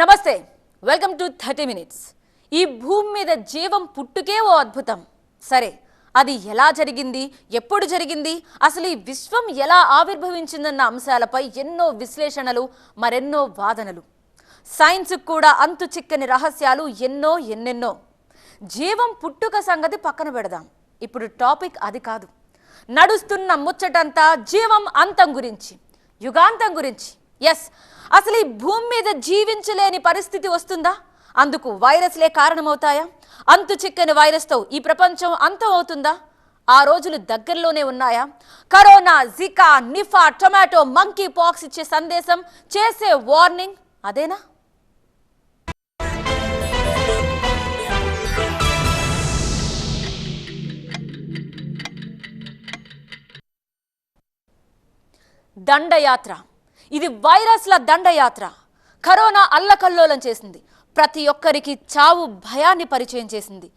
నమస్తే welcome to 30 minutes. ఈ భూమి మీద జీవం పుట్టుకే ఓ అద్భుతం. సరే, అది ఎలా జరిగింది, ఎప్పుడు జరిగింది, అసలు ఈ విశ్వం ఎలా ఆవిర్భవించిందన్న అంశాలపై ఎన్నో విశ్లేషణలు, మరెన్నో వాదనలు. సైన్స్ కూడా అంతు చిక్కని రహస్యాలు ఎన్నెన్నో. జీవం పుట్టుక సంగతి పక్కన పెడదాం. ఇప్పుడు టాపిక్ అది కాదు. నడుస్తున్న ముచ్చటంతా జీవం అంతం గురించి, యుగాంతం గురించి. ఎస్, అసలు ఈ భూమి మీద జీవించలేని పరిస్థితి వస్తుందా? అందుకు వైరస్లే కారణమవుతాయా? అంతు చిక్కని వైరస్తో ఈ ప్రపంచం అంతం అవుతుందా? ఆ రోజులు దగ్గరలోనే ఉన్నాయా? Corona, Zika, Nipah, tomato, monkey pox ఇచ్చే సందేశం, చేసే వార్నింగ్ అదేనా? దండయాత్ర. ఇది వైరస్ల దండయాత్ర. కరోనా అల్లకల్లోలం చేసింది. ప్రతి ఒక్కరికి చావు భయాన్ని పరిచయం చేసింది.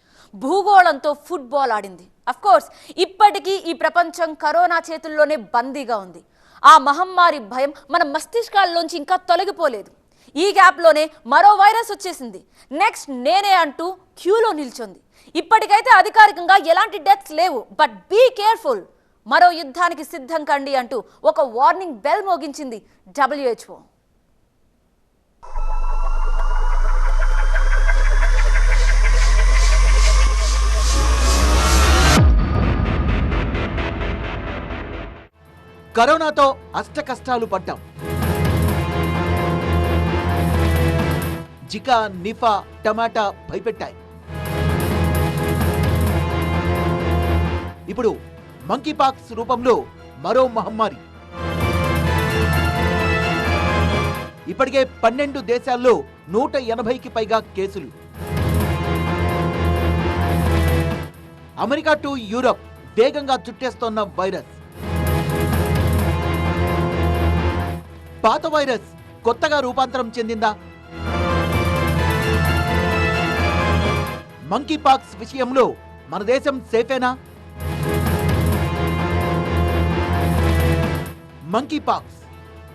భూగోళంతో ఫుట్బాల్ ఆడింది. అఫ్కోర్స్ ఇప్పటికీ ఈ ప్రపంచం కరోనా చేతుల్లోనే బందీగా ఉంది. ఆ మహమ్మారి భయం మన మస్తిష్కాల్లోంచి ఇంకా తొలగిపోలేదు. ఈ గ్యాప్లోనే మరో వైరస్ వచ్చేసింది. నెక్స్ట్ నేనే అంటూ క్యూలో నిల్చుంది. ఇప్పటికైతే అధికారికంగా ఎలాంటి డెత్స్ లేవు. But be careful. మరో యుద్ధానికి సిద్ధం కండి అంటూ ఒక వార్నింగ్ బెల్ మోగించింది WHO. కరోనాతో అష్ట కష్టాలు పడ్డాం. జికా, నిఫా, టమాటా భయపెట్టాయి. ఇప్పుడు మంకీ పాక్స్ రూపంలో మరో మహమ్మారి. ఇప్పటికే 12 దేశాల్లో 180కి పైగా కేసులు. అమెరికా టు యూరప్ వేగంగా చుట్టేస్తోన్న వైరస్. పాత వైరస్ కొత్తగా రూపాంతరం చెందిందా? మంకీ పాక్స్ విషయంలో మన దేశం సేఫేనా? మంకీ పాక్స్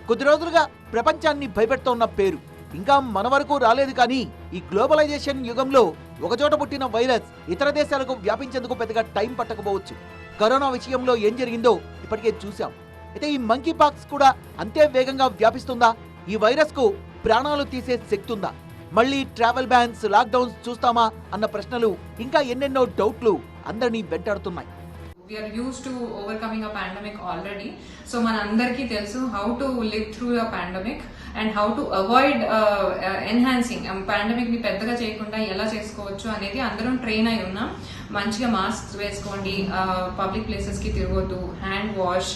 కొద్ది రోజులుగా ప్రపంచాన్ని భయపెడుతోన్న పేరు. ఇంకా మన వరకు రాలేదు. కానీ ఈ గ్లోబలైజేషన్ యుగంలో ఒకచోట పుట్టిన వైరస్ ఇతర దేశాలకు వ్యాపించేందుకు పెద్దగా టైం పట్టకపోవచ్చు. కరోనా విషయంలో ఏం జరిగిందో ఇప్పటికే చూశాం. అయితే ఈ మంకీ పాక్స్ కూడా అంతే వేగంగా వ్యాపిస్తుందా? ఈ వైరస్ కు ప్రాణాలు తీసే శక్తి ఉందా? మళ్ళీ ట్రావెల్ బ్యాన్స్, లాక్డౌన్స్ చూస్తామా అన్న ప్రశ్నలు, ఇంకా ఎన్నెన్నో డౌట్లు అందరినీ వెంటాడుతున్నాయి. We are used to overcoming a pandemic already. So manandariki telusu how to live through a pandemic and how to avoid enhancing pandemic ni peddaga cheyakunda ela chesukovachu anedi andaram train ayi unnam. Manchiga masks veskondi, public places ki tirugodu, hand wash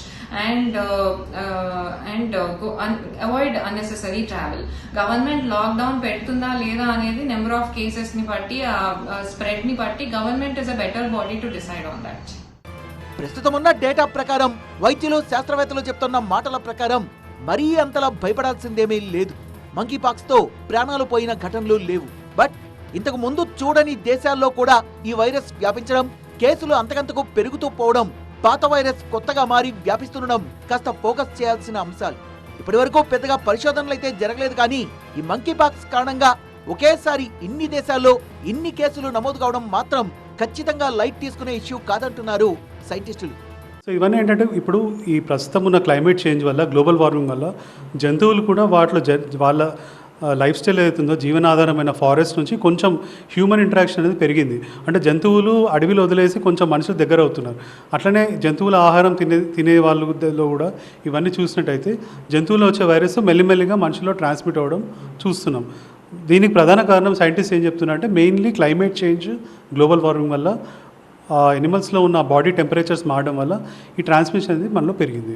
and avoid unnecessary travel. Government lockdown pettunda leda anedi number of cases ni batti spread ni batti government is a better body to decide on that. ప్రస్తుతం ఉన్న data ప్రకారం, వైద్యులు, శాస్త్రవేత్తలు చెప్తున్న మాటల ప్రకారం మరీ అంతలా భయపడాల్సిందేమీ లేదు. మంకీ పాక్స్ తో ప్రాణాలు పోయిన ఘటనలు లేవు. బట్ ఇంతకు ముందు చూడని దేశాల్లో కూడా ఈ వైరస్ వ్యాపించడం, కేసులు అంతకంతకు పెరుగుతూ పోవడం, పాత వైరస్ కొత్తగా మారి వ్యాపిస్తుండడం కాస్త ఫోకస్ చేయాల్సిన అంశాలు. ఇప్పటి వరకు పెద్దగా పరిశోధనలైతే జరగలేదు. కానీ ఈ మంకీ పాక్స్ కారణంగా ఒకేసారి ఇన్ని దేశాల్లో ఇన్ని కేసులు నమోదు కావడం మాత్రం ఖచ్చితంగా లైట్ తీసుకునే ఇష్యూ కాదంటున్నారు సైంటిస్టులు. సో ఇవన్నీ ఏంటంటే, ఇప్పుడు ఈ ప్రస్తుతం ఉన్న క్లైమేట్ చేంజ్ వల్ల, గ్లోబల్ వార్మింగ్ వల్ల జంతువులు కూడా వాటిలో వాళ్ళ లైఫ్ స్టైల్ ఏదైతుందో, జీవనాధారమైన ఫారెస్ట్ నుంచి కొంచెం హ్యూమన్ ఇంటరాక్షన్ అనేది పెరిగింది. అంటే జంతువులు అడవిలో వదిలేసి కొంచెం మనుషులు దగ్గర అవుతున్నారు. అట్లనే జంతువుల ఆహారం తినే వాళ్ళలో కూడా ఇవన్నీ చూసినట్టయితే జంతువుల్లో వచ్చే వైరస్ మెల్లిమెల్లిగా మనుషుల్లో ట్రాన్స్మిట్ అవ్వడం చూస్తున్నాం. దీనికి ప్రధాన కారణం సైంటిస్ట్ ఏం చెప్తున్నారంటే, mainly climate change, global warming వల్ల ఎనిమల్స్లో ఉన్న బాడీ టెంపరేచర్స్ మారడం వల్ల ఈ ట్రాన్స్మిషన్ అనేది మనలో పెరిగింది.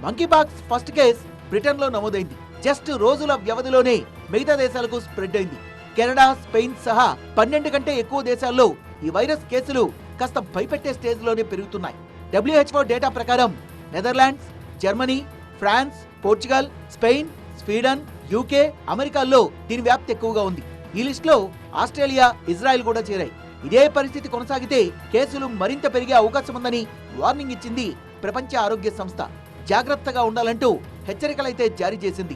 మంకీ పాక్స్ ఫస్ట్ కేస్ బ్రిటన్లో నమోదైంది. జస్ట్ రోజుల వ్యవధిలోనే మిగతా దేశాలకు స్ప్రెడ్ అయింది. కెనడా, స్పెయిన్ సహా 12 కంటే ఎక్కువ దేశాల్లో ఈ వైరస్ కేసులు కాస్త భయపెట్టే స్టేజ్లోనే పెరుగుతున్నాయి. WHO డేటా ప్రకారం Netherlands, Germany, France, Portugal, Spain, Sweden, UK, అమెరికాల్లో దీని వ్యాప్తి ఎక్కువగా ఉంది. ఈ లిస్టులో ఆస్ట్రేలియా, ఇజ్రాయెల్ కూడా చేరాయి. ఇదే పరిస్థితి కొనసాగితే కేసులు మరింత పెరిగే అవకాశం ఉందని వార్నింగ్ ఇచ్చింది ప్రపంచ ఆరోగ్య సంస్థ. జాగ్రత్తగా ఉండాలంటూ హెచ్చరికలైతే జారీ చేసింది.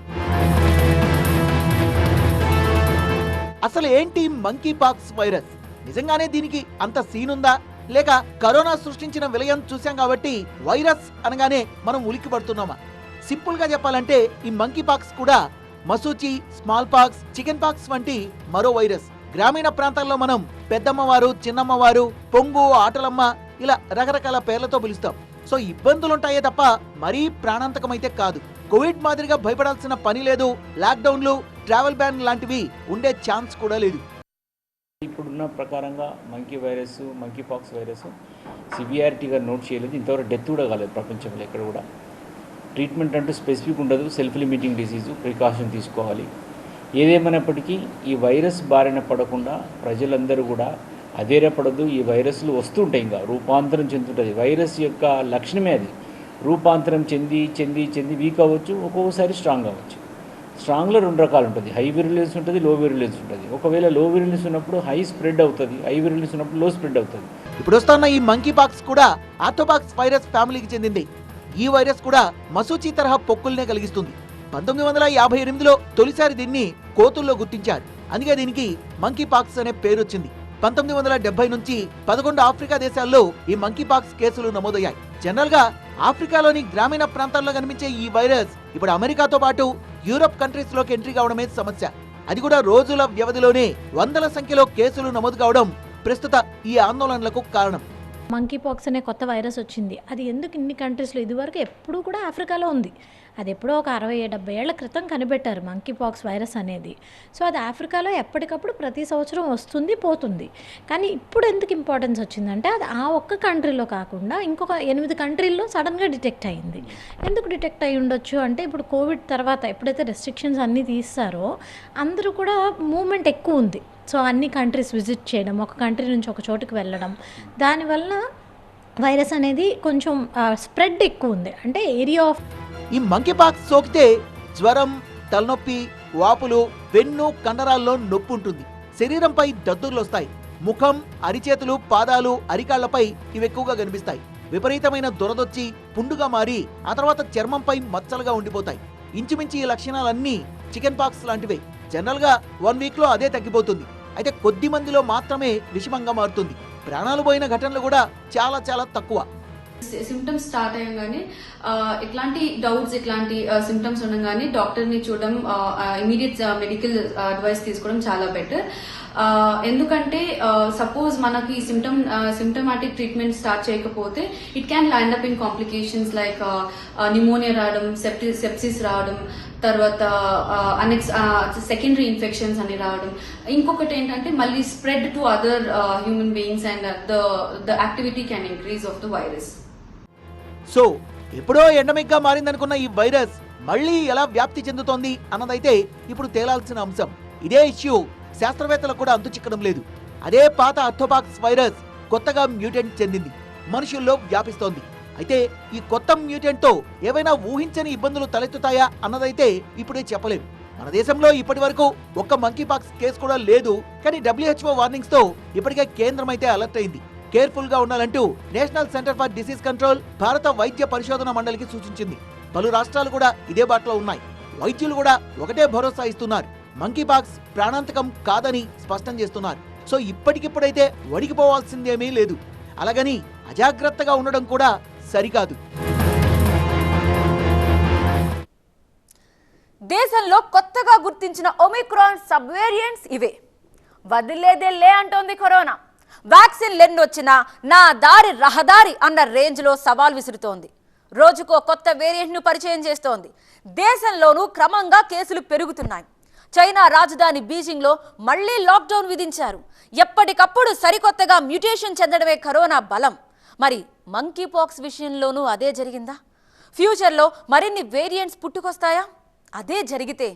అసలు ఏంటి మంకీ పాక్స్ వైరస్? నిజంగానే దీనికి అంత సీన్ ఉందా, లేక కరోనా సృష్టించిన విలయం చూశాం కాబట్టి వైరస్ అనగానే మనం ఉలిక్కి పడుతున్నామా? సింపుల్ గా చెప్పాలంటే ఈ మంకీ పాక్స్ కూడా మసూచి, స్మాల్ పాక్స్, చికెన్ పాక్స్ వంటి మరో వైరస్. గ్రామీణ ప్రాంతాల్లో మనం పెద్దమ్మవారు, చిన్నమ్మవారు, పొంగు, ఆటలమ్మ ఇలా రకరకాల పేర్లతో పిలుస్తాం. సో ఇబ్బందులుంటాయే తప్ప మరీ ప్రాణాంతకమైతే కాదు. కోవిడ్ మాదిరిగా భయపడాల్సిన పని లేదు. లాక్డౌన్లు, ట్రావెల్ బ్యాన్ లాంటివి ఉండే ఛాన్స్ కూడా లేదు. ఇప్పుడున్న ప్రకారంగా monkey virus, monkey pox virus సివియారిటీగా నోట్ చేయలేదు. ఇంతవరకు డెత్ కూడా కాలేదు ప్రపంచంలో ఎక్కడ కూడా. ట్రీట్మెంట్ అంటూ స్పెసిఫిక్ ఉండదు. సెల్ఫ్ లిమిటింగ్ డిసీజు, ప్రికాషన్ తీసుకోవాలి. ఏదేమైనప్పటికీ ఈ వైరస్ బారిన పడకుండా ప్రజలందరూ కూడా అధైర్యపడద్దు. ఈ వైరస్లు వస్తుంటాయి, ఇంకా రూపాంతరం చెందుతుంది. వైరస్ యొక్క లక్షణమే అది. రూపాంతరం చెంది చెంది చెంది వీక్ అవ్వచ్చు, ఒక్కొక్కసారి స్ట్రాంగ్ అవ్వచ్చు. స్ట్రాంగ్లో 2 రకాలు ఉంటుంది. హై విరులెన్స్ ఉంటుంది, లో విరులెన్స్ ఉంటుంది. ఒకవేళ లో విరులెన్స్ ఉన్నప్పుడు హై స్ప్రెడ్ అవుతుంది, హై విరులెన్స్ ఉన్నప్పుడు లో స్ప్రెడ్ అవుతుంది. ఇప్పుడు వస్తున్న ఈ మంకీ పాక్స్ కూడా ఆర్థోపాక్స్ వైరస్ ఫ్యామిలీకి చెందింది. ఈ వైరస్ కూడా మసూచి తరహా పొక్కుల్నే కలిగిస్తుంది. 1958లో తొలిసారి దీన్ని కోతుల్లో గుర్తించారు. అందుకే దీనికి మంకీ పాక్స్ అనే పేరు వచ్చింది. 1970 నుంచి 11 ఆఫ్రికా దేశాల్లో ఈ మంకీ పాక్స్ కేసులు నమోదయ్యాయి. జనరల్ గా ఆఫ్రికాలోని గ్రామీణ ప్రాంతాల్లో కనిపించే ఈ వైరస్ ఇప్పుడు అమెరికాతో పాటు యూరప్ కంట్రీస్ లోకి ఎంట్రీ కావడమే సమస్య. అది కూడా రోజుల వ్యవధిలోనే వందల సంఖ్యలో కేసులు నమోదు కావడం ప్రస్తుత ఈ ఆందోళనలకు కారణం. మంకీ పాక్స్ అనే కొత్త వైరస్ వచ్చింది. అది ఎందుకు ఇన్ని కంట్రీస్లో, ఇదివరకు ఎప్పుడూ కూడా ఆఫ్రికాలో ఉంది. అది ఎప్పుడో ఒక 60-70 ఏళ్ల క్రితం కనిపెట్టారు మంకీ పాక్స్ వైరస్ అనేది. సో అది ఆఫ్రికాలో ఎప్పటికప్పుడు ప్రతి సంవత్సరం వస్తుంది, పోతుంది. కానీ ఇప్పుడు ఎందుకు ఇంపార్టెన్స్ వచ్చిందంటే అది ఆ ఒక్క కంట్రీలో కాకుండా ఇంకొక 8 కంట్రీల్లో సడన్గా డిటెక్ట్ అయ్యింది. ఎందుకు డిటెక్ట్ అయ్యి ఉండొచ్చు అంటే ఇప్పుడు కోవిడ్ తర్వాత ఎప్పుడైతే రెస్ట్రిక్షన్స్ అన్నీ తీస్తారో అందరూ కూడా మూమెంట్ ఎక్కువ ఉంది. సో అన్ని కంట్రీస్ విజిట్ చేయడం, ఒక కంట్రీ నుంచి ఒక చోటుకి వెళ్ళడం, దానివల్ల వైరస్ అనేది కొంచెం స్ప్రెడ్ ఎక్కువ ఉంది. అంటే ఏరియా ఆఫ్ ఈ మంకీ పాక్స్ సోకితే జ్వరం, తలనొప్పి, వాపులు, వెన్ను, కండరాల్లో నొప్పి ఉంటుంది. శరీరంపై దద్దుర్లు వస్తాయి. ముఖం, అరిచేతులు, పాదాలు, అరికాళ్లపై ఇవి ఎక్కువగా కనిపిస్తాయి. విపరీతమైన దురదొచ్చి పుండుగా మారి ఆ తర్వాత చర్మంపై మచ్చలుగా ఉండిపోతాయి. ఇంచుమించి ఈ లక్షణాలన్నీ చికెన్ పాక్స్ లాంటివే. జనరల్ గా 1 వీక్ లో అదే తగ్గిపోతుంది. అయితే కొద్ది మందిలో మాత్రమే విషమంగా మారుతుంది. ప్రాణాలు పోయిన ఘటనలు కూడా చాలా చాలా తక్కువ. సిమ్టమ్స్ స్టార్ట్ అయ్యంగానే ఇట్లాంటి డౌట్స్, ఇట్లాంటి సిమ్టమ్స్ ఉండగానే డాక్టర్ని చూడడం, ఇమీడియట్ మెడికల్ అడ్వైస్ తీసుకోవడం చాలా బెటర్. ఎందుకంటే సపోజ్ మనకి సిమ్టమాటిక్ ట్రీట్మెంట్ స్టార్ట్ చేయకపోతే it can land up in complications like pneumonia రావడం, సెప్సిస్ రావడం, తర్వాత సెకండరీ ఇన్ఫెక్షన్స్ అని రావడం. ఇంకొకటి ఏంటంటే మళ్ళీ spread to other human beings and the activity can increase of the virus. So ఎప్పుడో ఎండమిక్ గా మారిందనుకున్న ఈ వైరస్ మళ్ళీ ఎలా వ్యాప్తి చెందుతోంది అన్నదైతే ఇప్పుడు తేలాల్సిన అంశం. ఇదే ఇష్యూ శాస్త్రవేత్తలకు కూడా అంతు చిక్కడం లేదు. అదే పాత ఆర్థోపాక్స్ వైరస్ కొత్తగా మ్యూటెంట్ చెందింది, మనుషుల్లో వ్యాపిస్తోంది. అయితే ఈ కొత్త మ్యూటెంట్ తో ఏవైనా ఊహించని ఇబ్బందులు తలెత్తుతాయా అన్నదైతే ఇప్పుడే చెప్పలేం. మన దేశంలో ఇప్పటి వరకు ఒక్క మంకీ పాక్స్ కేసు కూడా లేదు. కానీ WHO వార్నింగ్స్ తో ఇప్పటికే కేంద్రం అయితే అలర్ట్ అయింది. కేర్ఫుల్ గా ఉండాలంటూ national centre for disease control భారత వైద్య పరిశోధన మండలికి సూచించింది. పలు రాష్ట్రాలు కూడా ఇదే బాటలో ఉన్నాయి. వైద్యులు కూడా ఒకటే భరోసా ఇస్తున్నారు, మంకీ పాక్స్ ప్రాణాంతకం కాదని స్పష్టం చేస్తున్నారు. సో ఇప్పటికిప్పుడైతే వడికిపోవాల్సిందేమీ లేదు. అలాగని అజాగ్రత్తగా ఉండడం కూడా సరికాదు. దేశంలో కొత్తగా గుర్తించిన ఒమిక్రాన్ సబ్ వేరియంట్స్ ఇవే. వదిలేదే లే అంటోంది కరోనా. వ్యాక్సిన్ లెన్నొచ్చినా నా దారి రహదారి అన్న రేంజ్లో సవాల్ విసురుతోంది. రోజుకో కొత్త వేరియంట్ను పరిచయం చేస్తోంది. దేశంలోనూ క్రమంగా కేసులు పెరుగుతున్నాయి. చైనా రాజధాని బీజింగ్లో మళ్లీ లాక్డౌన్ విధించారు. ఎప్పటికప్పుడు సరికొత్తగా మ్యూటేషన్ చెందడమే కరోనా బలం. మరి మంకీ పాక్స్ విషయంలోనూ అదే జరిగిందా? ఫ్యూచర్లో మరిన్ని వేరియంట్స్ పుట్టుకొస్తాయా? అదే జరిగితే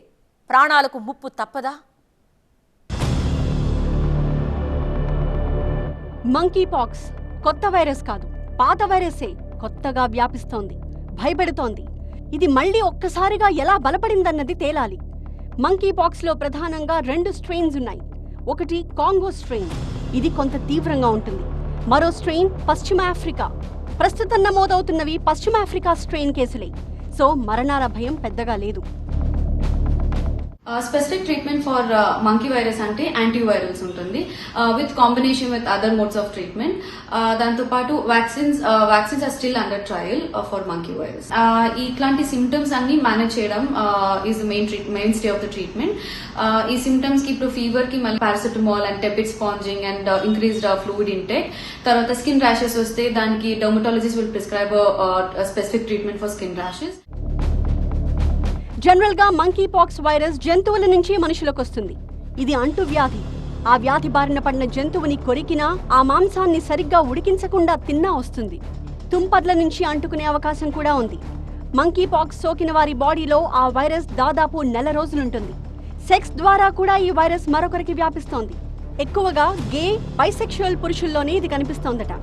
ప్రాణాలకు ముప్పు తప్పదా? మంకీ పాక్స్ కొత్త వైరస్ కాదు, పాత వైరసే కొత్తగా వ్యాపిస్తోంది, భయపెడుతోంది. ఇది మళ్లీ ఒక్కసారిగా ఎలా బలపడిందన్నది తేలాలి. మంకీ పాక్స్ లో ప్రధానంగా 2 స్ట్రెయిన్స్ ఉన్నాయి. ఒకటి కాంగో స్ట్రెయిన్, ఇది కొంత తీవ్రంగా ఉంటుంది. మరో స్ట్రెయిన్ పశ్చిమ ఆఫ్రికా. ప్రస్తుతం నమోదవుతున్నవి పశ్చిమ ఆఫ్రికా స్ట్రెయిన్ కేసులే. సో మరణాల భయం పెద్దగా లేదు. Specific treatment for monkey virus అంటే యాంటీవైరల్స్ ఉంటుంది with combination with other modes of treatment. దాంతోపాటు vaccines are still under trial for monkey virus. ఇట్లాంటి సిమ్టమ్స్ అన్ని మేనేజ్ చేయడం is mainstay of the treatment. ఈ సిమ్టమ్స్ కి ఇప్పుడు ఫీవర్ కి మళ్ళీ paracetamol and tepid sponging and increased fluid intake. తర్వాత స్కిన్ ర్యాషెస్ వస్తే దానికి dermatologist will prescribe specific treatment for skin rashes. General గా మంకీ పాక్స్ వైరస్ జంతువుల నుంచి మనుషులకు వస్తుంది. ఇది అంటు వ్యాధి. ఆ వ్యాధి బారిన పడిన జంతువుని కొరికినా ఆ మాంసాన్ని సరిగ్గా ఉడికించకుండా తిన్నా వస్తుంది. తుంపర్ల నుంచి అంటుకునే అవకాశం కూడా ఉంది. మంకీ పాక్స్ సోకిన వారి బాడీలో ఆ వైరస్ దాదాపు 1 నెల రోజులుంటుంది. సెక్స్ ద్వారా కూడా ఈ వైరస్ మరొకరికి వ్యాపిస్తోంది. ఎక్కువగా గే, బైసెక్షువల్ పురుషుల్లోనే ఇది కనిపిస్తోందట.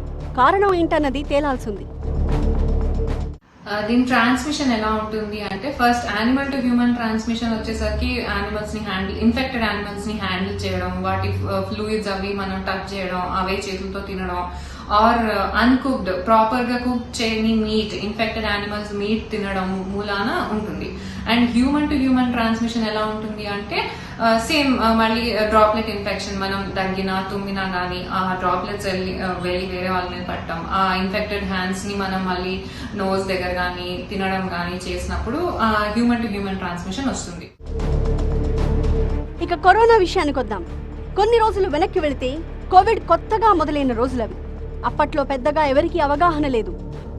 కారణం ఏంటన్నది తేలాల్సింది. దీని ట్రాన్స్మిషన్ ఎలా ఉంటుంది అంటే first animal to human transmission వచ్చేసరికి ఇన్ఫెక్టెడ్ యానిమల్స్ ని హ్యాండిల్ చేయడం, వాటి ఫ్లూయిడ్స్ అవి మనం టచ్ చేయడం, అవే చేతులతో తినడం, ఆర్ అన్కుక్డ్ ప్రాపర్ గా కుక్ చేయని మీట్, ఇన్ఫెక్టెడ్ యానిమల్స్ మీట్ తినడం మూలాన ఉంటుంది. And human to human transmission ఎలా ఉంటుంది అంటే సేమ్ మళ్ళీ డ్రాప్లెట్ ఇన్ఫెక్షన్, మనం దగ్గినా తుమ్మినా గానీ ఆ డ్రాప్లెట్స్ వెళ్ళి వేరే వాళ్ళ మీద పట్టడం, ఆ ఇన్ఫెక్టెడ్ హ్యాండ్స్ ని మనం మళ్ళీ నోస్ దగ్గర గానీ తినడం గానీ చేసినప్పుడు హ్యూమన్ టు హ్యూమన్ ట్రాన్స్మిషన్ వస్తుంది. ఇక కరోనా విషయానికి వద్దాం. కొన్ని రోజులు వెనక్కి వెళితే కోవిడ్ కొత్తగా మొదలైన రోజులవి. అప్పట్లో పెద్దగా ఎవరికీ అవగాహన లేదు.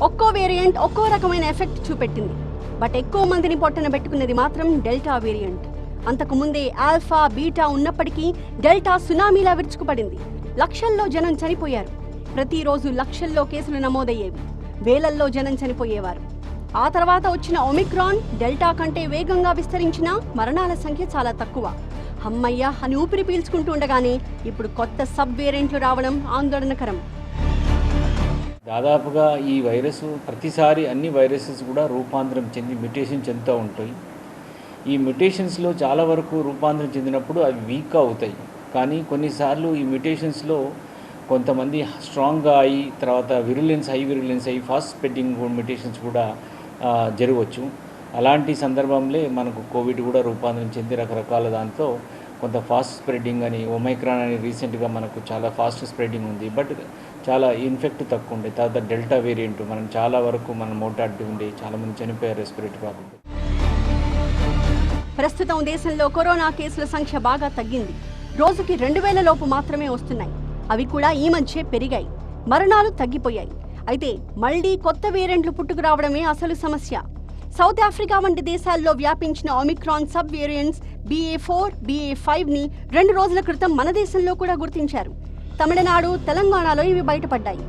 ఒక్కో వేరియంట్ ఒక్కో రకమైన ఎఫెక్ట్ చూపెట్టింది. బట్ ఎక్కువ మందిని పొట్టన పెట్టుకున్నది మాత్రం డెల్టా వేరియంట్. అంతకు ముందే ఆల్ఫా, బీటా ఉన్నప్పటికీ డెల్టా సునామీలా విరుచుకుపడింది. లక్షల్లో జనం చనిపోయారు. ప్రతిరోజు లక్షల్లో కేసులు నమోదయ్యేవి. వేలల్లో జనం చనిపోయేవారు. ఆ తర్వాత వచ్చిన ఒమిక్రాన్ డెల్టా కంటే వేగంగా విస్తరించిన మరణాల సంఖ్య చాలా తక్కువ. అమ్మయ్య అని ఊపిరి పీల్చుకుంటూ ఉండగానే ఇప్పుడు కొత్త సబ్ వేరియంట్లు రావడం ఆందోళనకరం. దాదాపుగా ఈ వైరస్ ప్రతిసారి అన్ని వైరసెస్ కూడా రూపాంతరం చెంది మ్యుటేషన్ చెందుతూ ఉంటాయి. ఈ మ్యుటేషన్స్లో చాలా వరకు రూపాంతరం చెందినప్పుడు అవి వీక్ అవుతాయి. కానీ కొన్నిసార్లు ఈ మ్యుటేషన్స్లో కొంతమంది స్ట్రాంగ్గా అయ్యి తర్వాత హై విరులెన్స్ అయ్యి ఫాస్ట్ స్ప్రెడ్డింగ్ మ్యుటేషన్స్ కూడా జరగవచ్చు. అలాంటి సందర్భంలో మనకు కోవిడ్ కూడా రూపాంతరం చెంది రకరకాల దాంతో కొంత ఫాస్ట్ స్ప్రెడ్డింగ్ అని ఒమైక్రాన్ అని రీసెంట్గా మనకు చాలా ఫాస్ట్ స్ప్రెడ్డింగ్ ఉంది. బట్ చాలా ఇన్ఫెక్ట్ తక్కువ ఉండే. తర్వాత డెల్టా వేరియంట్ మనం చాలా వరకు మనం మోటార్టీ ఉండి చాలామంది చనిపోయారు రెస్పిరేటరీ ప్రాబ్లం. ప్రస్తుతం దేశంలో కరోనా కేసుల సంఖ్య బాగా తగ్గింది. రోజుకి 2000 లోపు మాత్రమే వస్తున్నాయి. అవి కూడా ఈ మధ్య పెరిగాయి. మరణాలు తగ్గిపోయాయి. అయితే మళ్లీ కొత్త వేరియంట్లు పుట్టుకురావడమే అసలు సమస్య. సౌత్ ఆఫ్రికా వంటి దేశాల్లో వ్యాపించిన ఒమిక్రాన్ సబ్ వేరియంట్స్ BA.4, BA.5ని 2 రోజుల క్రితం మన దేశంలో కూడా గుర్తించారు. తమిళనాడు, తెలంగాణలో ఇవి బయటపడ్డాయి.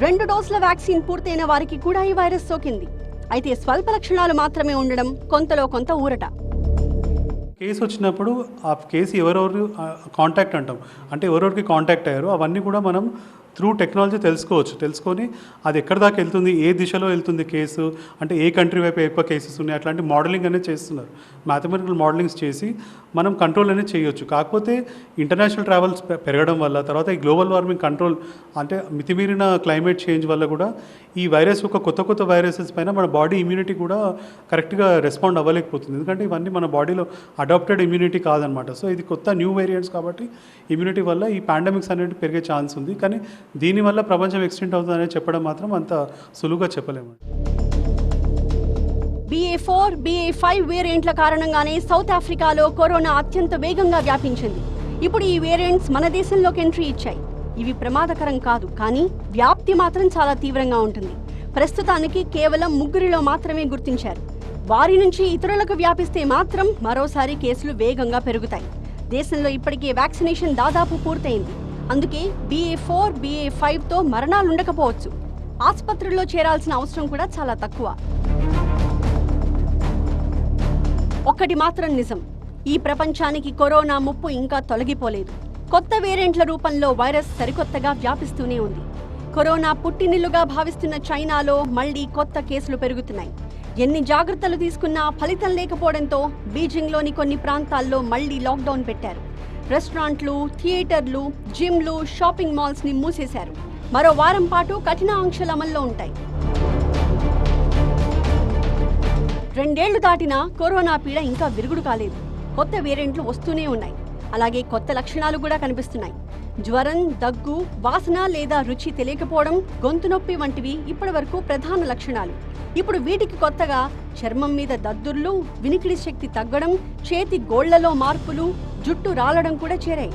2 డోసుల వ్యాక్సిన్ పూర్తయిన వారికి కూడా ఈ వైరస్ సోకింది. అయితే స్వల్ప లక్షణాలు మాత్రమే ఉండడం కొంతలో కొంత ఊరట. కేసు వచ్చినప్పుడు ఆ కేసు ఎవరెవరు కాంటాక్ట్ అంటాం, అంటే ఎవరెవరికి కాంటాక్ట్ అయ్యారో అవన్నీ కూడా మనం త్రూ టెక్నాలజీ తెలుసుకొని అది ఎక్కడి దాకా వెళ్తుంది, ఏ దిశలో వెళ్తుంది కేసు, అంటే ఏ కంట్రీ వైపు ఎక్కువ కేసెస్ ఉన్నాయి, అట్లాంటి మోడలింగ్ అనేది చేస్తున్నారు. మ్యాథమెటికల్ మోడలింగ్స్ చేసి మనం కంట్రోల్ అనేది చేయొచ్చు. కాకపోతే ఇంటర్నేషనల్ ట్రావెల్స్ పెరగడం వల్ల, తర్వాత ఈ గ్లోబల్ వార్మింగ్ కంట్రోల్ అంటే మితిమీరిన క్లైమేట్ చేంజ్ వల్ల కూడా ఈ వైరస్ యొక్క కొత్త వైరసెస్ పైన మన బాడీ ఇమ్యూనిటీ కూడా కరెక్ట్గా రెస్పాండ్ అవ్వలేకపోతుంది. ఎందుకంటే ఇవన్నీ మన బాడీలో అడాప్టెడ్ ఇమ్యూనిటీ కాదనమాట. సో ఇది కొత్త న్యూ వేరియంట్స్ కాబట్టి ఇమ్యూనిటీ వల్ల ఈ పాండమిక్స్ అనేవి పెరిగే ఛాన్స్ ఉంది. కానీ దీనివల్ల ప్రపంచం ఎక్స్టెంట్ అవుతుందని చెప్పడం మాత్రం అంత సులువుగా చెప్పలేము. BA.4, BA.5 వేరియంట్ల కారణంగానే సౌత్ ఆఫ్రికాలో కరోనా అత్యంత వేగంగా వ్యాపించింది. ఇప్పుడు ఈ వేరియంట్స్ మన దేశంలోకి ఎంట్రీ ఇచ్చాయి. ఇవి ప్రమాదకరం కాదు, కానీ వ్యాప్తి మాత్రం చాలా తీవ్రంగా ఉంటుంది. ప్రస్తుతానికి కేవలం 3 మాత్రమే గుర్తించారు. వారి నుంచి ఇతరులకు వ్యాపిస్తే మాత్రం మరోసారి కేసులు వేగంగా పెరుగుతాయి. దేశంలో ఇప్పటికే వ్యాక్సినేషన్ దాదాపు పూర్తయింది. అందుకే BA.4, BA.5తో మరణాలు ఉండకపోవచ్చు. ఆసుపత్రుల్లో చేరాల్సిన అవసరం కూడా చాలా తక్కువ. ఒక్కటి మాత్రం నిజం, ఈ ప్రపంచానికి కరోనా ముప్పు ఇంకా తొలగిపోలేదు. కొత్త వేరియంట్ల రూపంలో వైరస్ సరికొత్తగా వ్యాపిస్తూనే ఉంది. కరోనా పుట్టినిల్లుగా భావిస్తున్న చైనాలో మళ్లీ కొత్త కేసులు పెరుగుతున్నాయి. ఎన్ని జాగ్రత్తలు తీసుకున్నా ఫలితం లేకపోవడంతో బీజింగ్లోని కొన్ని ప్రాంతాల్లో మళ్లీ లాక్డౌన్ పెట్టారు. రెస్టారెంట్లు, థియేటర్లు, జిమ్లు, షాపింగ్ మాల్స్ని మూసేశారు. మరో వారం పాటు కఠిన ఆంక్షలు అమల్లో ఉంటాయి. 2 ఏళ్లు దాటినా కరోనా పీడ ఇంకా విరుగుడు కాలేదు. కొత్త వేరియంట్లు వస్తూనే ఉన్నాయి. అలాగే కొత్త లక్షణాలు కూడా కనిపిస్తున్నాయి. జ్వరం, దగ్గు, వాసన లేదా రుచి తెలియకపోవడం, గొంతు నొప్పి వంటివి ఇప్పటి వరకు ప్రధాన లక్షణాలు. ఇప్పుడు వీటికి కొత్తగా చర్మం మీద దద్దుర్లు, వినికిడి శక్తి తగ్గడం, చేతి గోళ్లలో మార్పులు, జుట్టు రాలడం కూడా చేరాయి.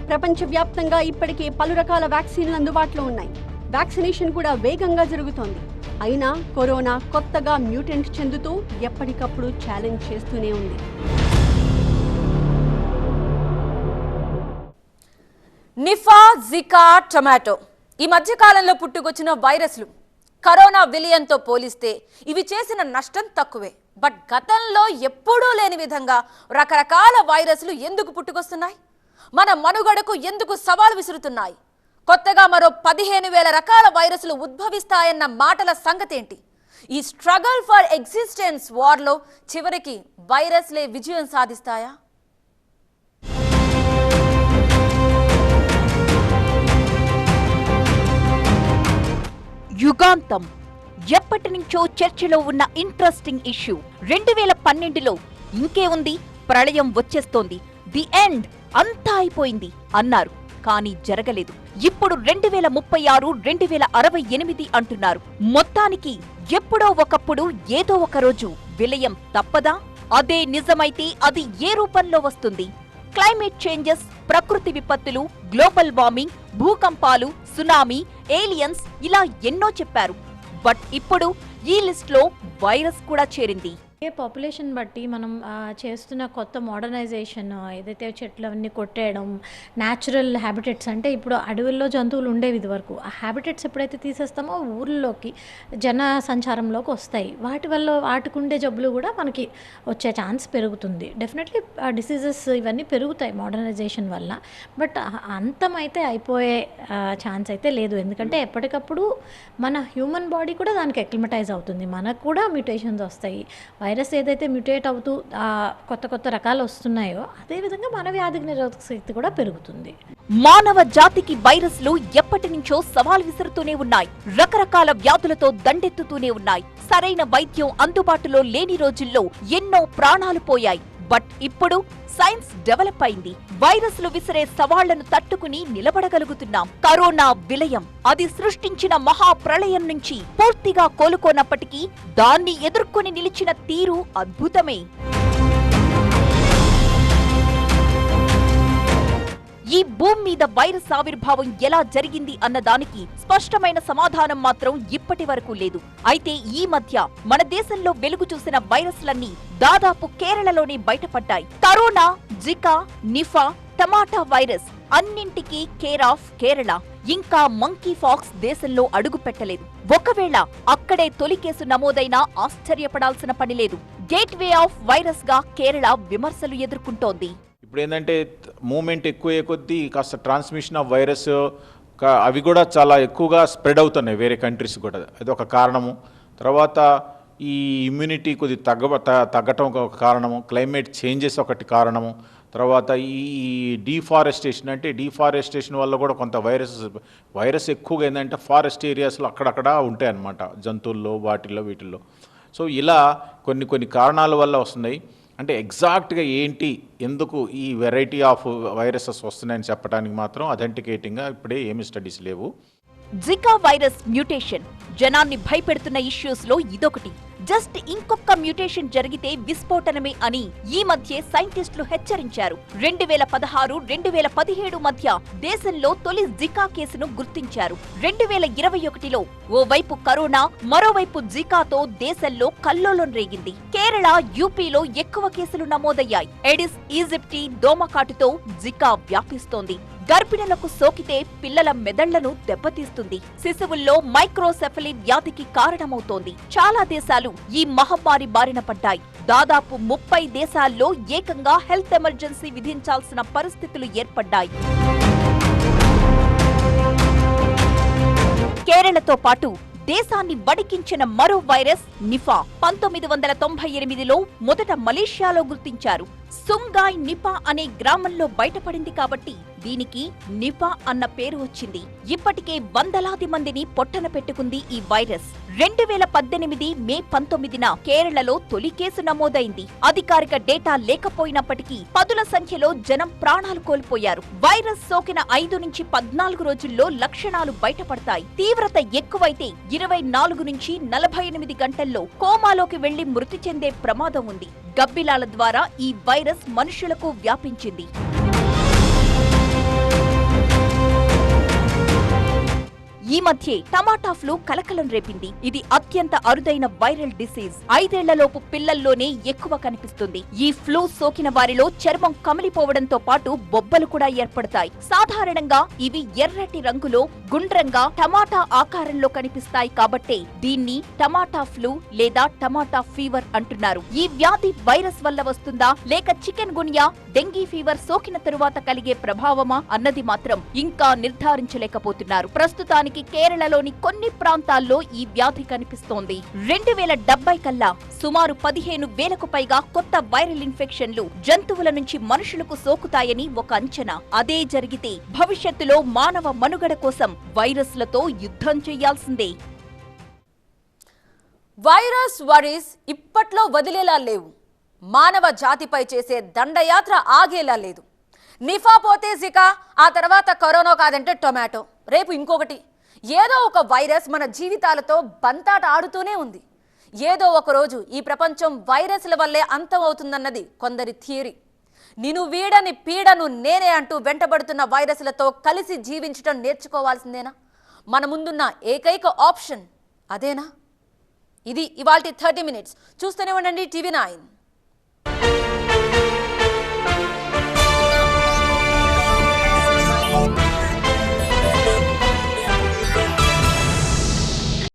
ప్రపంచవ్యాప్తంగా ఇప్పటికే పలు రకాల వ్యాక్సిన్లు అందుబాటులో ఉన్నాయి. వ్యాక్సినేషన్ కూడా వేగంగా జరుగుతోంది. అయినా కరోనా కొత్తగా మ్యూటెంట్ చెందుతూ ఎప్పటికప్పుడు ఛాలెంజ్ చేస్తూనే ఉంది. నిఫా, జికా, టొమాటో ఈ మధ్య కాలంలో పుట్టుకొచ్చిన వైరస్లు కరోనా విలయంతో పోలిస్తే ఇవి చేసిన నష్టం తక్కువే. బట్ గతంలో ఎప్పుడూ లేని విధంగా రకరకాల వైరస్లు ఎందుకు పుట్టుకొస్తున్నాయి? మన మనుగడకు ఎందుకు సవాల్ విసురుతున్నాయి? కొత్తగా మరో 15,000 రకాల వైరస్లు ఉద్భవిస్తాయన్న మాటల సంగతేంటి? ఈ స్ట్రగల్ ఫర్ ఎగ్జిస్టెన్స్ వార్లో చివరికి వైరస్లే విజయం సాధిస్తాయా? యుగాంతం ఎప్పటి నుంచో చర్చలో ఉన్న ఇంట్రెస్టింగ్ ఇష్యూ. 2012లో ఇంకే ఉంది, ప్రళయం వచ్చేస్తోంది, ది ఎండ్, అంతా అయిపోయింది అన్నారు. కానీ జరగలేదు. ఇప్పుడు 2036, 2068 అంటున్నారు. మొత్తానికి ఎప్పుడో ఒకప్పుడు ఏదో ఒక రోజు విలయం తప్పదా? అదే నిజమైతే అది ఏ రూపంలో వస్తుంది? క్లైమేట్ చేంజెస్, ప్రకృతి విపత్తులు, గ్లోబల్ వార్మింగ్, భూకంపాలు, సునామీ, ఏలియన్స్ ఇలా ఎన్నో చెప్పారు. బట్ ఇప్పుడు ఈ లిస్ట్లో వైరస్ కూడా చేరింది. పాపులేషన్ బట్టి మనం చేస్తున్న కొత్త మోడర్నైజేషన్, ఏదైతే చెట్లు అవన్నీ కొట్టేయడం, న్యాచురల్ హ్యాబిటెట్స్ అంటే ఇప్పుడు అడవుల్లో జంతువులు ఉండేవి ఇది వరకు, ఆ హ్యాబిటెట్స్ ఎప్పుడైతే తీసేస్తామో ఊళ్ళలోకి జన సంచారంలోకి వస్తాయి. వాటి వల్ల వాటికి ఉండే జబ్బులు కూడా మనకి వచ్చే ఛాన్స్ పెరుగుతుంది. డెఫినెట్లీ డిసీజెస్ ఇవన్నీ పెరుగుతాయి మోడర్నైజేషన్ వల్ల. బట్ అంతమైతే అయిపోయే ఛాన్స్ అయితే లేదు. ఎందుకంటే ఎప్పటికప్పుడు మన హ్యూమన్ బాడీ కూడా దానికి అక్లిమటైజ్ అవుతుంది. మనకు కూడా మ్యూటేషన్స్ వస్తాయి. వైరస్ ఏదైతే మ్యూటేట్ అవుతూ కొత్త కొత్త రకాలు వస్తున్నాయో అదేవిధంగా మన వ్యాధికి నిరోధక శక్తి కూడా పెరుగుతుంది. మానవ జాతికి వైరస్లు ఎప్పటి నుంచో సవాల్ విసురుతూనే ఉన్నాయి. రకరకాల వ్యాధులతో దండెత్తుతూనే ఉన్నాయి. సరైన వైద్యం అందుబాటులో లేని రోజుల్లో ఎన్నో ప్రాణాలు పోయాయి. బట్ ఇప్పుడు సైన్స్ డెవలప్ అయింది. వైరస్లు విసిరే సవాళ్లను తట్టుకుని నిలబడగలుగుతున్నాం. కరోనా విలయం, అది సృష్టించిన మహాప్రళయం నుంచి పూర్తిగా కోలుకోనప్పటికీ దాన్ని ఎదుర్కొని నిలిచిన తీరు అద్భుతమే. ఈ భూమి మీద వైరస్ ఆవిర్భావం ఎలా జరిగింది అన్నదానికి స్పష్టమైన సమాధానం మాత్రం ఇప్పటి వరకు లేదు. అయితే ఈ మధ్య మన దేశంలో వెలుగు చూసిన వైరస్లన్నీ దాదాపు కేరళలోనే బయటపడ్డాయి. కరోనా, జికా, నిఫా, టమాటా వైరస్ అన్నింటికీ కేర్ ఆఫ్ కేరళ. ఇంకా మంకీ ఫాక్స్ దేశంలో అడుగు పెట్టలేదు. ఒకవేళ అక్కడే తొలి కేసు నమోదైనా ఆశ్చర్యపడాల్సిన పని లేదు. గేట్వే ఆఫ్ వైరస్ గా కేరళ విమర్శలు ఎదుర్కొంటోంది. ఇప్పుడు ఏంటంటే మూమెంట్ ఎక్కువ కొద్దీ కాస్త ట్రాన్స్మిషన్ ఆఫ్ వైరస్ అవి కూడా చాలా ఎక్కువగా స్ప్రెడ్ అవుతున్నాయి వేరే కంట్రీస్ కూడా. అది ఒక కారణము. తర్వాత ఈ ఇమ్యూనిటీ కొద్ది తగ్గటం ఒక కారణము. క్లైమేట్ చేంజెస్ ఒకటి కారణము. తర్వాత ఈ డీఫారెస్టేషన్, అంటే డీఫారెస్టేషన్ వల్ల కూడా కొంత వైరస్ ఎక్కువగా ఏంటంటే ఫారెస్ట్ ఏరియాస్లో అక్కడక్కడ ఉంటాయన్నమాట, జంతువుల్లో వీటిల్లో. సో ఇలా కొన్ని కారణాల వల్ల వస్తున్నాయి. అంటే ఎగ్జాక్ట్గా ఏంటి, ఎందుకు ఈ వెరైటీ ఆఫ్ వైరసెస్ వస్తున్నాయని చెప్పడానికి మాత్రం అథెంటికేటింగ్గా ఇప్పుడే ఏమి స్టడీస్ లేవు. జికా వైరస్ మ్యూటేషన్ జనాన్ని భయపెడుతున్న ఇష్యూస్ లో ఇదొకటి. జస్ట్ ఇంకొక మ్యూటేషన్ జరిగితే విస్ఫోటనమే అని ఈ మధ్య సైంటిస్టులు హెచ్చరించారు. 2016, 2017 మధ్య దేశంలో తొలి జికా కేసును గుర్తించారు. 2021లో ఓవైపు కరోనా, మరోవైపు జికాతో దేశంలో కల్లోలం రేగింది. కేరళ, యూపీలో ఎక్కువ కేసులు నమోదయ్యాయి. ఎడిస్ ఈజిప్టి దోమకాటుతో జికా వ్యాపిస్తోంది. గర్భిణులకు సోకితే పిల్లల మెదళ్లను దెబ్బతీస్తుంది. శిశువుల్లో మైక్రోసెఫలీ వ్యాధికి కారణమవుతోంది. చాలా దేశాలు ఈ మహమ్మారి బారిన పడ్డాయి. దాదాపు 30 దేశాల్లో ఏకంగా హెల్త్ ఎమర్జెన్సీ విధించాల్సిన పరిస్థితులు ఏర్పడ్డాయి. కేరళతో పాటు దేశాన్ని వణికించిన మరో వైరస్ నిఫా 1998లో మొదట మలేషియాలో గుర్తించారు. సుంగాయ్ నిపా అనే గ్రామంలో బయటపడింది కాబట్టి దీనికి నిపా అన్న పేరు వచ్చింది. ఇప్పటికే వందలాది మందిని పొట్టన పెట్టుకుంది ఈ వైరస్. 2018 మే 19న కేరళలో తొలి కేసు నమోదైంది. అధికారిక డేటా లేకపోయినప్పటికీ పదుల సంఖ్యలో జనం ప్రాణాలు కోల్పోయారు. వైరస్ సోకిన 5 నుంచి 14 రోజుల్లో లక్షణాలు బయటపడతాయి. తీవ్రత ఎక్కువైతే 24 నుంచి 48 గంటల్లో కోమాలోకి వెళ్లి మృతి చెందే ప్రమాదం ఉంది. గబ్బిలాల ద్వారా ఈ వైరస్ మనుషులకు వ్యాపించింది. ఈ మధ్య టమాటా ఫ్లూ కలకలం రేపింది. ఇది అత్యంత అరుదైన వైరల్ డిసీజ్. 5 ఏళ్లలోపు పిల్లల్లోనే ఎక్కువ కనిపిస్తుంది. ఈ ఫ్లూ సోకిన వారిలో చర్మం కమిలిపోవడంతో పాటు బొబ్బలు కూడా ఏర్పడతాయి. సాధారణంగా ఇవి ఎర్రటి రంగులో గుండ్రంగా టమాటా ఆకారంలో కనిపిస్తాయి కాబట్టే దీన్ని టమాటా ఫ్లూ లేదా టమాటా ఫీవర్ అంటున్నారు. ఈ వ్యాధి వైరస్ వల్ల వస్తుందా లేక చికెన్ గున్యా, డెంగీ ఫీవర్ సోకిన తరువాత కలిగే ప్రభావమా అన్నది మాత్రం ఇంకా నిర్ధారించలేకపోతున్నారు. ప్రస్తుతానికి కేరళలోని కొన్ని ప్రాంతాల్లో ఈ వ్యాధి కనిపిస్తోంది. 2070 కల్లా సుమారు 15,000కు పైగా కొత్త వైరల్ ఇన్ఫెక్షన్లు జంతువుల నుంచి మనుషులకు సోకుతాయని ఒక అంచనా. అదే జరిగితే భవిష్యత్తులో మానవ మనుగడ కోసం వైరస్లతో యుద్ధం చేయాల్సిందే. వైరస్ వరీస్ ఇప్పట్లో వదిలేలా లేవు. మానవ జాతిపై చేసే దండయాత్ర ఆగేలా లేదు. నిఫా పోతే జికా, ఆ తర్వాత కరోనా కాదంటే టొమాటో, రేపు ఇంకొకటి. ఏదో ఒక వైరస్ మన జీవితాలతో బంతాట ఆడుతూనే ఉంది. ఏదో ఒక రోజు ఈ ప్రపంచం వైరస్ల వల్లే అంతం అవుతుందన్నది కొందరి థియరీ. నిన్ను వీడని పీడను నేనే అంటూ వెంటబడుతున్న వైరస్లతో కలిసి జీవించడం నేర్చుకోవాల్సిందేనా? మన ముందున్న ఏకైక ఆప్షన్ అదేనా? ఇది ఇవాల్టి 30 మినిట్స్. చూస్తూనే ఉండండి TV9.